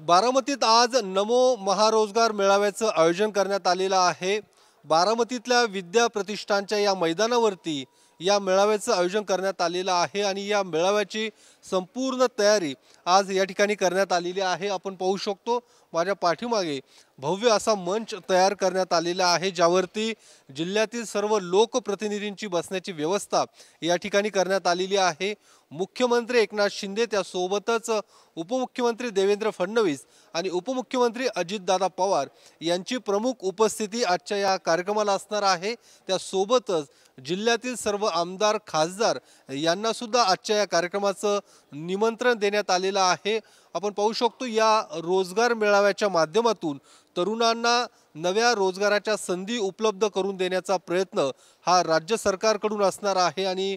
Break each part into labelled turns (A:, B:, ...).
A: बारामतीत आज नमो महारोजगार मेळाव्याचं आयोजन करण्यात आलेलं आहे। बारामतीतल्या विद्या प्रतिष्ठानच्या या मैदानावरती या मेळाव्याचं आयोजन करण्यात आलेलं आहे आणि या मेळाव्याची संपूर्ण तयारी आज या ठिकाणी करण्यात आलेली आहे। आपण पाहू शकतो माझ्या पाठीमागे भव्य असा मंच तयार करण्यात आलेला आहे, ज्यावरती जिल्ह्यातील सर्व लोकप्रतिनिधींची बसण्याची व्यवस्था या ठिकाणी करण्यात आलेली आहे। मुख्यमंत्री एकनाथ शिंदे त्यासोबतच उपमुख्यमंत्री देवेंद्र फडणवीस आणि उपमुख्यमंत्री अजितदादा पवार यांची प्रमुख उपस्थिती आजच्या या कार्यक्रमाला असणार आहे। त्यासोबतच जिल्ह्यातील सर्व आमदार खासदार यांना सुद्धा आजच्या या कार्यक्रमाचं निमंत्रण देण्यात आलेलं आहे। आपण पाहू शकतो या रोजगार मेळाव्याच्या माध्यमातून तरुणांना नव्या रोजगाराच्या संधी उपलब्ध करून देण्याचा प्रयत्न हा राज्य सरकारकडून असणार आहे आणि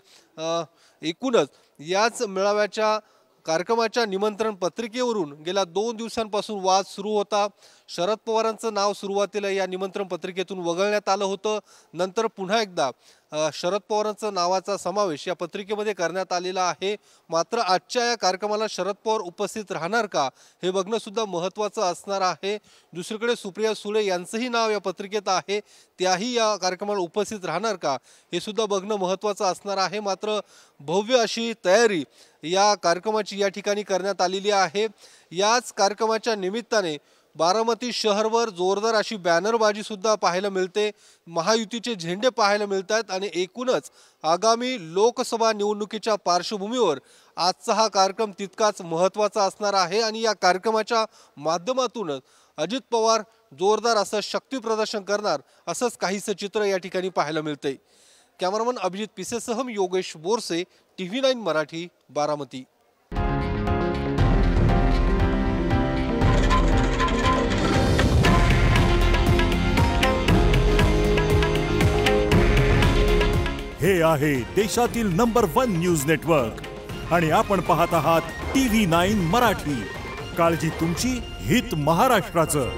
A: एकूणच याच मेळाव्याच्या कार्यक्रमाच्या निमंत्रण पत्रिकेवरून गेल्या 2 दिवसांपासून वाद सुरू होता। शरद पवारांचं नाव सुरुवातीला या निमंत्रण पत्रिकेतून वगळण्यात आलं होतं, नंतर पुन्हा एकदा शरद पवारांचं नावाचा समावेश या पत्रिकेमध्ये करण्यात आलेला आहे। मात्र आजच्या या कार्यक्रमाला शरद पवार उपस्थित राहणार का हे बघणं सुद्धा महत्त्वाचं असणार आहे। दुसरीकडे सुप्रिया सुळे यांचंही नाव या पत्रिकेत आहे, त्याही या कार्यक्रमाला उपस्थित राहणार का हे सुद्धा बघणं महत्त्वाचं असणार आहे। मात्र भव्य अशी तयारी या कार्यक्रमाची या ठिकाणी करण्यात आलेली आहे। याच कार्यक्रमाच्या निमित्ताने बारामती शहरवर जोरदार अशी बॅनरबाजी सुद्धा पाहायला मिळते, महायुतीचे झेंडे पाहायला मिळतात आणि एकूणच आगामी लोकसभा निवडणुकीच्या पार्श्वभूमीवर आजचा हा कार्यक्रम तितकाच महत्त्वाचा असणार आहे आणि या कार्यक्रमाच्या माध्यमातूनच अजित पवार जोरदार असं शक्ती प्रदर्शन करणार असंच काहीसं चित्र या ठिकाणी पाहायला मिळते। कॅमेरामन अभिजित पिसेसह योगेश बोरसे, TV9 मराठी, बारामती।
B: हे आहे देशातील नंबर 1 न्यूज नेटवर्क आणि आपण पाहत आहात TV9 मराठी। काळजी तुमची, हित महाराष्ट्राचं।